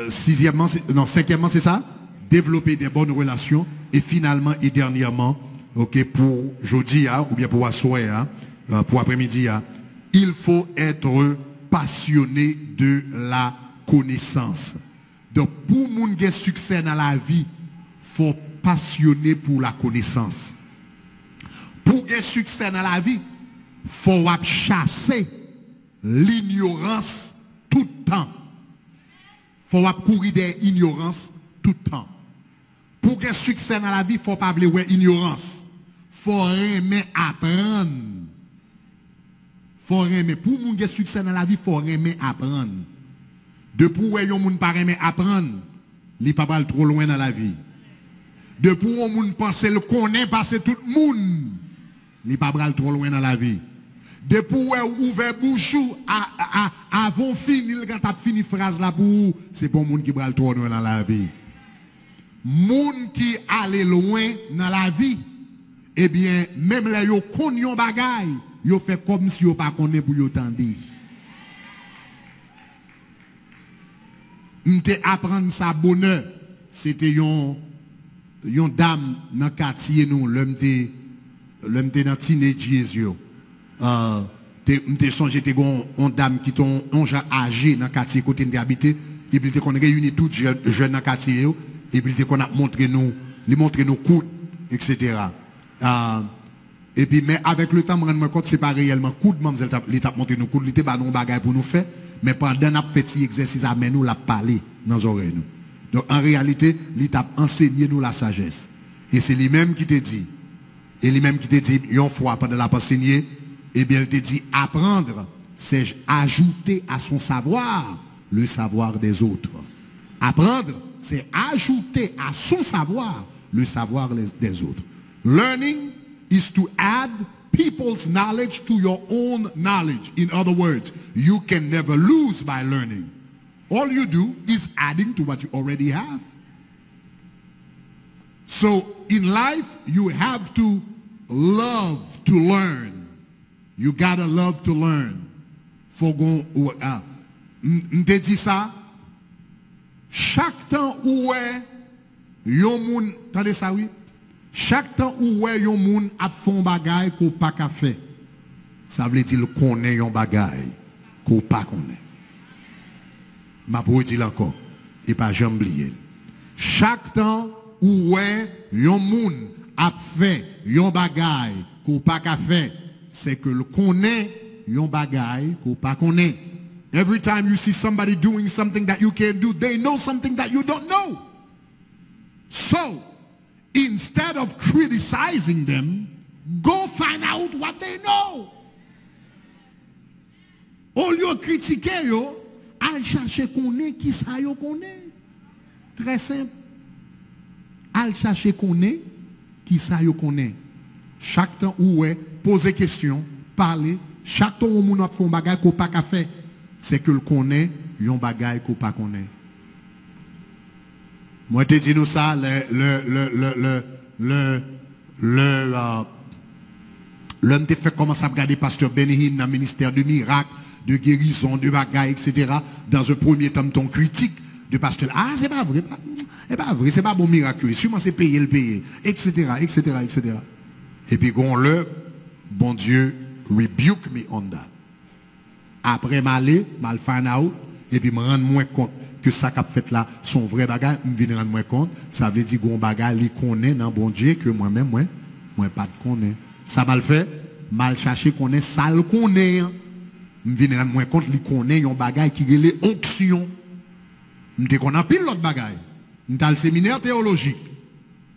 Cinquièmement, c'est ça? Développer des bonnes relations. Et finalement et dernièrement, ok, pour jeudi, ou bien pour soir, pour après-midi, il faut être passionné de la connaissance. Donc, pour moun gen succès dans la vie, faut passionné pour la connaissance. Pour gen succès dans la vie, faut chasser l'ignorance tout le temps. Faut courir des ignorances tout le temps. Pour gen succès dans la vie, faut pas oublier ignorance. Faut aimer apprendre. Faut aimer. Pour moun gen succès dans la vie, faut aimer apprendre. Depuis où yon moun pas aimer apprendre, li pas mal trop loin dans la vie. Depuis où moun pense le connaît passer tout le monde, li pas mal trop loin dans la vie. Depuis où ouvert bouchou avant fini quand t'as fini phrase là pour c'est bon moun qui bral trop loin dans la vie. Moun qui allait loin dans la vie, eh bien même là yo konn yon bagay, yo fait comme si yo pas connaît pour yo tande. M'te apprendre ça bonheur, c'était yon dame dans quartier nous, l'homme dans teenage yo. M'te songe te gon on dame qui ton onja âgé dans quartier côté m'te habité, et puis te qu'on réuni tout jeune dans quartier yo, et puis te qu'on a montré nous coudes, etc. Et puis mais avec le temps me rendre compte c'est pas réellement coude mademoiselle l'étape monter nous coude l'été ba non bagay pour nous faire. Mais pendant n'a fait cet exercice à nous l'a parlé dans nos oreilles. Donc en réalité, l'étape enseigné nous la sagesse. Et c'est lui-même qui te dit. Et lui-même qui te dit, une fois pendant la enseigné, eh bien il te dit apprendre, c'est ajouter à son savoir le savoir des autres. Apprendre, c'est ajouter à son savoir le savoir des autres. Learning is to add people's knowledge to your own knowledge. In other words, you can never lose by learning. All you do is adding to what you already have. So in life, you have to love to learn. You gotta love to learn. M'te dit ça. Chaque temps où yon moun, tendez ça oui? Chaque temps où yon moun a font bagay ko pas ka fait, ça veut dire connaît yon bagay ko pas connaît. Ma pour dire encore et pas jamais oublier. Chaque temps où yon moun a fait yon bagay ko pas ka fait, c'est que le connaît yon bagay ko pas connaît. Every time you see somebody doing something that you can't do, they know something that you don't know. So instead of criticizing them, go find out what they know. Au lieu de critiquer yo, al chercher connaît qui ça yo connaît. Très simple. Al chercher connaît qui ça yo connaît. Chaque temps où poser question, parler, chaque temps où moun a font bagay ko pas ka fait, c'est que le connaît yon bagay ko pas connaît. Moi, te dis nous ça, l'homme te fait commencer à regarder pasteur Benihine dans le ministère du miracle, de guérison, de bagaille, etc. Dans un premier temps, ton critique de pasteur. Ah, c'est pas vrai, c'est pas bon miracle. Sûrement c'est payer le payer, etc., etc., etc. Et puis, quand le bon Dieu rebuke me on that. Après, mal find out, et puis me rendre moins compte que ça qu'a fait là, son vrai bagage, me viens rendre moins compte. Ça veut dire qu'on bagage, il connaît dans bon Dieu que moi-même, moi pas de connaît. Ça mal fait, mal chercher qu'on est, ça le connaît. Me viens rendre moins compte, il connaît un bagage qui est les onctions. Me qu'on a pile l'autre bagage. Me dans le séminaire théologique.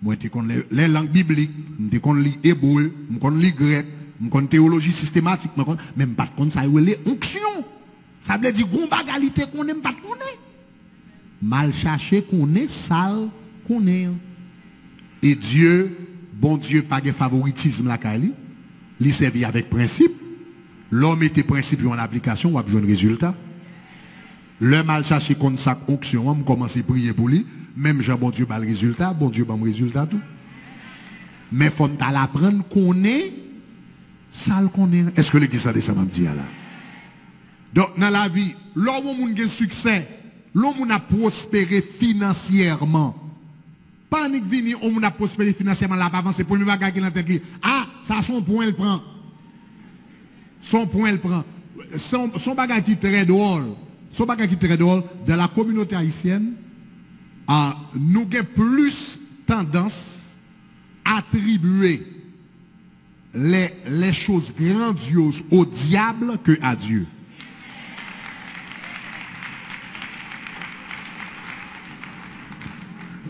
Moi te qu'on les langues bibliques, me qu'on lit hébreu, me qu'on lit grec. M'kon théologie systématique, même pas de ça les onctions. Ça veut dire gon bagalité qu'on aime pas connaît. Mal chercher qu'on est sale qu'on est. Et Dieu, bon Dieu pas de favoritisme la kali. Li servi avec principe. L'homme était principe en application ou a besoin de résultat. Le mal chercher qu'on ça onction, on commence à prier pour lui, même Jean bon Dieu pas le résultat, bon Dieu pas le résultat tout. Mais faut l'apprendre qu'on est Ça le connaît. Est-ce que l'église a ça m'a dit là? Donc, dans la vie, l'homme a un succès, l'homme a prospéré financièrement. Panique vini, on a prospéré financièrement là, pas avancer. Premier bagage qui est dans la tête, ah, ça son point, il prend. Son point, il prend. Son bagage qui est très drôle. Son bagage qui est très drôle, dans la communauté haïtienne, nous avons plus tendance à attribuer les choses grandioses au diable que à Dieu.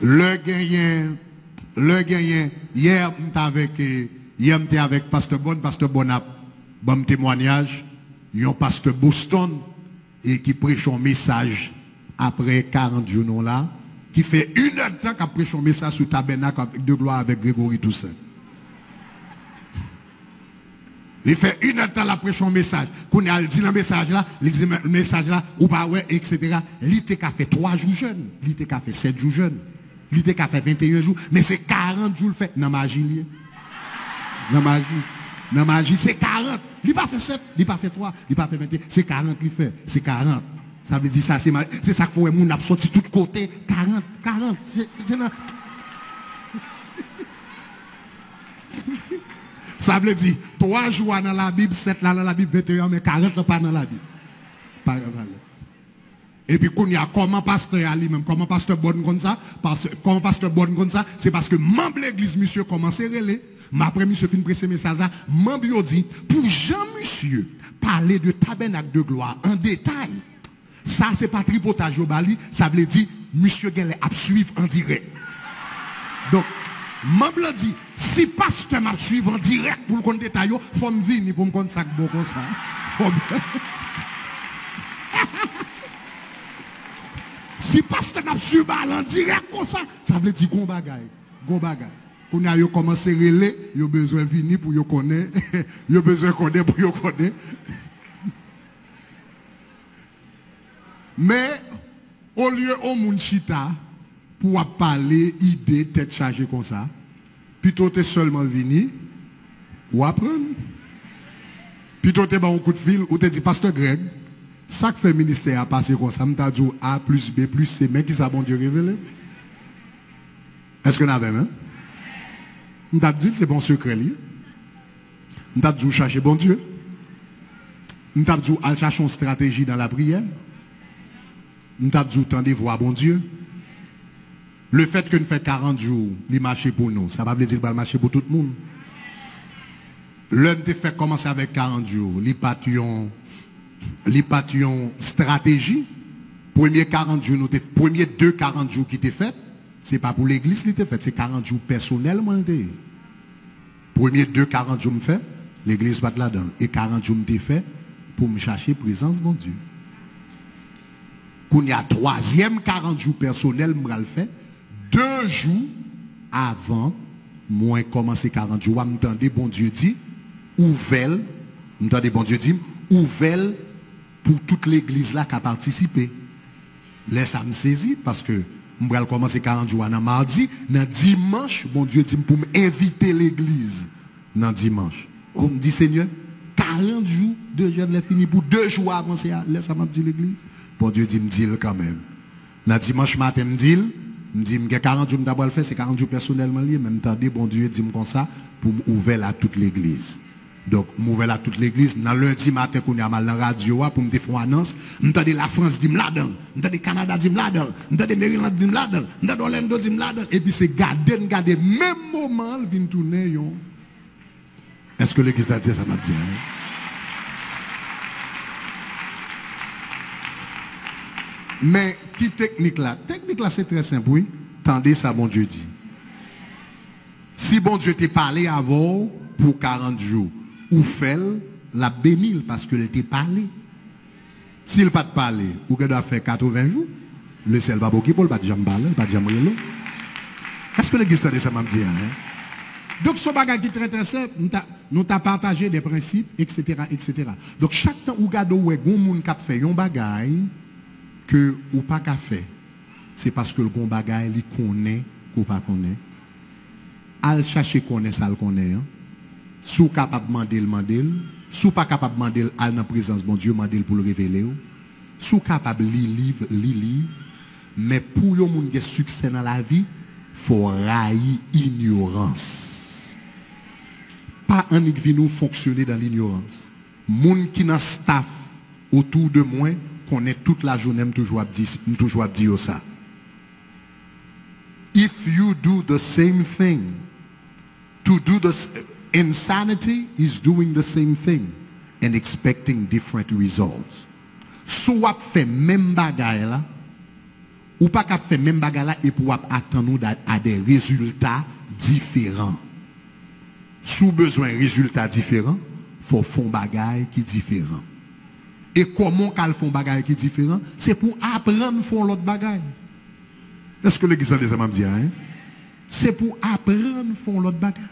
Le gagnant, hier, j'étais avec Pasteur Bon a bon témoignage, un pasteur Boston, et qui prêche un message après 40 jours là, qui fait 1 heure de temps qu'il prêche un message sur tabernacle de gloire avec Grégory Toussaint. Il fait 1 heure de temps là prêche un message. Quand il dit le message là, ou pas ouais, etc. Il a fait 3 jours jeunes, il a fait 7 jours jeunes. Il a fait 21 jours, mais c'est 40 jours le fait dans la magie. Dans la magie, c'est 40. Il n'a pas fait 7, il n'a pas fait 3, il n'a pas fait 21. C'est 40 qu'il fait. C'est 40. Ça veut dire ça, c'est ça qu'il faut que nous sorti de tous côtés. 40. Ça veut dire 3 jours dans la Bible, 7 là dans la Bible, 21, mais 40 pas dans la Bible. Et puis, comment pasteur Ali, même comment pasteur Bonne comme ça, comment pasteur Bonne comme ça, c'est parce que membre de l'église, monsieur, commence à relayer. Mais après, monsieur, fin pressé message, membre dit, pour Jean, monsieur, parler de tabernacle de gloire en détail, ça, c'est pas tripotage au Bali, ça veut dire, monsieur, Gelle a suivre en direct. Donc, membre dit, si pasteur m'a suivre en direct pour le compte détail, il faut me venir pour me compte ça comme ça. Si pasteur m'a suivi en direct comme ça, ça veut dire qu'on bagaille. Quand on a commencé à relayer, il y a besoin de venir pour y connaître. Il y a besoin de connaître pour y connaître. Mais, au lieu au monde chita, pour parler, idée, tête chargée comme ça, plutôt tu es seulement venu, ou apprendre. Plutôt tu es un coup de fil, ou tu dis, Pasteur Greg, ça que fait le ministère a passé comme ça, je dit A plus B plus C, mais qui ça bon Dieu révélé? Est-ce que nous avons même? Je dit c'est bon secret. Je dit chercher bon Dieu. Je dit al chercher une stratégie dans la prière. Je dit tendez voir bon Dieu. Le fait que nous faisons 40 jours, il marche pour nous, ça ne veut pas dire qu'il va marcher pour tout le monde. L'homme te fait commencer avec 40 jours, il pas une stratégie. Premier 40 jours, premier 40 jours qui t'est fait, c'est pas pour l'église qui t'est fait, c'est 40 jours personnellement. Premier 40 jours me fait, l'église pas là-dedans. Et 40 jours me fait pour me chercher présence, mon Dieu. Quand il y a 3e 40 jours personnel, me le fait, 2 jours avant, moi commencer 40 jours, m'entendez, bon Dieu dit, ouvert, m'entendez, bon Dieu dit, ouvert pour toute l'église là qui a participé. Laisse ça me saisir parce que je vais commencer 40 jours dans mardi, dans dimanche, bon Dieu dit pour m'inviter l'église dans dimanche. On me dit Seigneur, 40 jours, 2 jours de fini pour 2 jours avant ça, laisse ça me dire l'église. Bon Dieu dit me dit quand même. Dans dimanche matin me dit 40 jours d'abord le faire, c'est 40 jours personnellement lié, même temps bon Dieu dit comme ça pour m'ouvrir à toute l'église. Donc, m'ouvrir à toute l'église. Dans lundi matin, qu'on a mal dans la radio, pour me faire une annonce, m'entendez la France dit m'ladon, m'entendez Canada dit m'ladon, m'entendez Maryland dit m'ladon, m'entendez Orlando dit m'ladon. Et puis c'est garder, même moment, il vient tourner. Est-ce que l'église a dit ça m'a dit? Mais qui technique là? Technique là, c'est très simple, oui. Tendez ça, bon Dieu dit. Si bon Dieu t'est parlé avant pour 40 jours, ou fait la bénir parce que elle t'a parlé. S'il pas te parler, ou qu'elle doit faire 80 jours, le ciel va beaucoup pour pas jamais parler, pas jamais relou. Est-ce que l'église a ça m'a dit? Donc ce bagage qui est très très simple, nous t'a partagé des principes, etc., etc. Donc chaque temps où regarde où est gon monde qui fait un bagage que ou pas qu'a fait, c'est parce que le gon bagage il connaît ou pas connaît. Al chercher connaît ça le connaît. Sous capable demander, sous pas capable demander, aller dans la présence de mon Dieu, demander pour le révéler. Sous capable lire livre, mais pour yon moun gen succès dans la vie, faut railler ignorance. Pas un qui nous fonctionner dans l'ignorance. Moun qui dans staff autour de moi connaît toute la journée toujours dire ça. If you do the same thing, to do the insanity is doing the same thing and expecting different results. Soit fait même bagaille là, ou pas qu'à faire même bagaille là et pour attendre à des résultats différents. Sous besoin de résultats différents, faut faire bagaille qui différent. Et comment qu'elle font bagaille qui différent? C'est pour apprendre faire l'autre bagaille. Est-ce que l'église des hommes dit hein? C'est pour apprendre faire l'autre bagaille.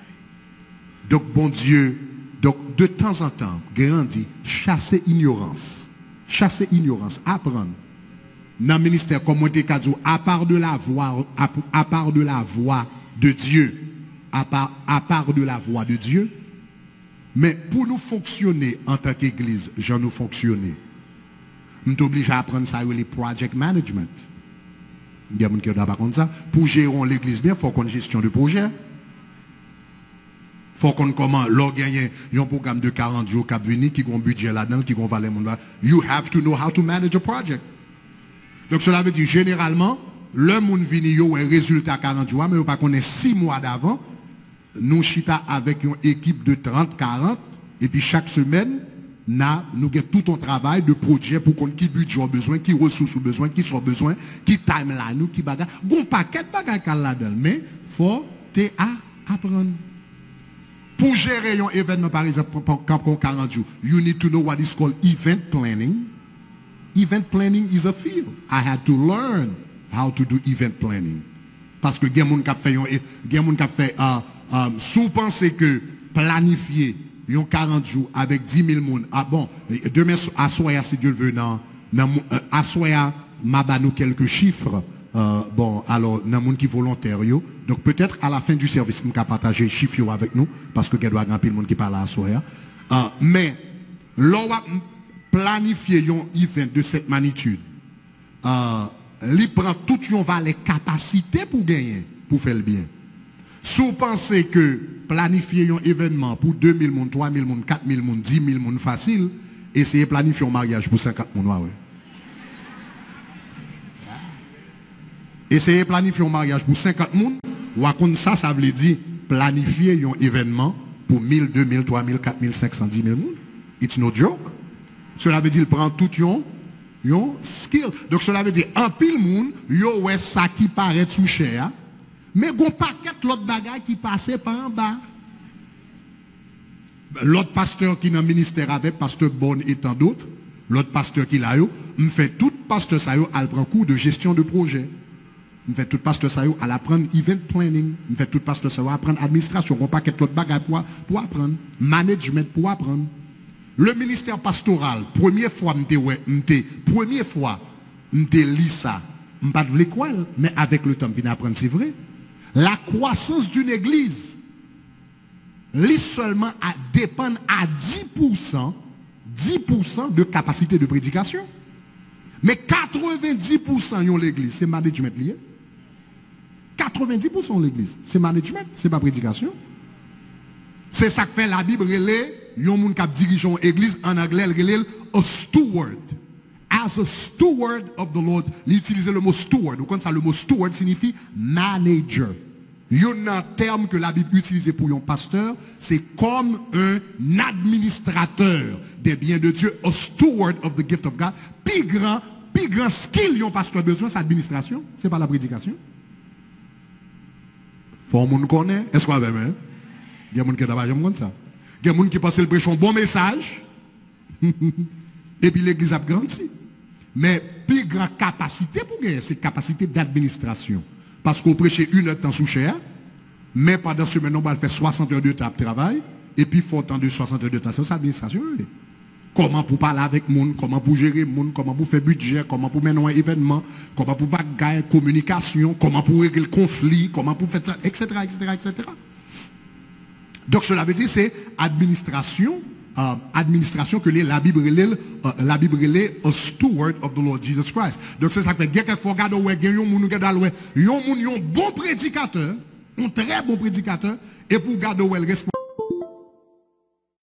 Donc bon Dieu, donc de temps en temps, grandit, chasser ignorance. Chasser ignorance, apprendre. Dans le ministère comme on dit, à part de la voix de Dieu, à part de la voix de Dieu, mais pour nous fonctionner en tant qu'église, j'en nous fonctionner. Nous sommes obligés à apprendre ça, les project management. Il y a des gens qui ne savent pas comme ça. Pour gérer l'église bien, il faut qu'on ait une gestion de projet. Il faut qu'on comment l'organiser un programme de 40 jours qui venir qui a un budget là-dedans qui va valer mon là. You have to know how to manage a project. Donc cela veut dire généralement le monde vient yo un résultat 40 jours mais pas connaît 6 mois d'avant nous chita avec une équipe de 30 40 et puis chaque semaine nous avons tout un travail de projet pour qu'on qui budget a besoin, qui ressources a besoin, qui sont besoin, qui time là nous qui bagarre. Gon paquet bagarre là-dedans mais faut te apprendre. Pour gérer un événement, par exemple, comme 40 jours, you need to know what is called event planning. Event planning is a field. I had to learn how to do event planning. Parce que il y a des gens qui fait, sous penser que planifier 40 jours avec 10 000 personnes, ah bon, demain, à soya, si Dieu le veut, à soya, m'a nous quelques chiffres. Bon, alors, dans les gens qui volontaires, donc peut-être à la fin du service, nous allons partager les chiffres avec nous, parce que il doit y avoir un monde qui parle à soi. Mais, l'on va planifier un event de cette magnitude. Il prend toutes les capacités pour gagner, pour faire le bien. Si vous pensez que planifier un événement pour 2 000 personnes, 3 000 personnes, 4 000 personnes, 10 000 personnes facile, essayez de planifier un mariage pour 50 personnes. Ouais. Essayez de planifier un mariage pour 50 personnes, ou ça veut dire planifier un événement pour 1000, 2000, 3000, 4000, 500, 10 000 personnes. It's no joke. Cela veut dire prendre tout yon skill. Donc cela veut dire en pile monde, yo ouais ça qui paraît sous cher, mais gon paquet l'autre bagaille qui passait par en bas. L'autre pasteur qui dans le ministère avec pasteur Bonne et tant d'autres, l'autre pasteur qui là yo, me fait tout pasteur ça yo al prend cours de gestion de projet. Me fait tout pasteur ça yo à apprendre event planning, me fait tout pasteur ça yo apprendre administration, on paquet l'autre bagaille pour apprendre management pour apprendre. Le ministère pastoral, première fois m'te lis ça, m'pas de l'école, mais avec le temps vient apprendre c'est vrai. La croissance d'une église lit seulement dépend à 10% de capacité de prédication. Mais 90% de l'église, c'est management lié. 90% de l'église, c'est management, c'est pas prédication. C'est ça que fait la Bible, yon moun k'ap dirigeant l'église en anglais, a steward. As a steward of the Lord, il utilise le mot steward. Vous connaissez ça, le mot steward signifie manager. Yon un terme que la Bible utilise pour un pasteur, c'est comme un administrateur des biens de Dieu, a steward of the gift of God. Plus grand skill yon pasteur besoin, c'est l'administration, c'est pas la prédication. Faut moun connaît, est-ce qu'on a même? Il y a des gens qui ne savent pas ça. Il y a des gens qui pensent le prêcher un bon message. Et puis l'église a grandi. Mais plus grande capacité pour gagner, c'est capacité d'administration. Parce qu'on prêche 1 heure de temps sous cher, mais pendant ce moment, on va faire 60 heures de temps de travail, et puis il faut temps de 60 heures de temps. C'est l'administration. Comment pour parler avec les gens, comment pour gérer les gens, comment pour faire budget, comment pour mener un événement, comment pour bagailler communication, comment pour régler le conflit, comment pour faire, etc., etc., etc. Donc cela veut dire c'est administration que la Bible est a steward of the Lord Jesus Christ. Donc c'est ça que quelquefois regarder ouais gen yon moun yon bon prédicateur, un très bon prédicateur et pour garder ouais le responsable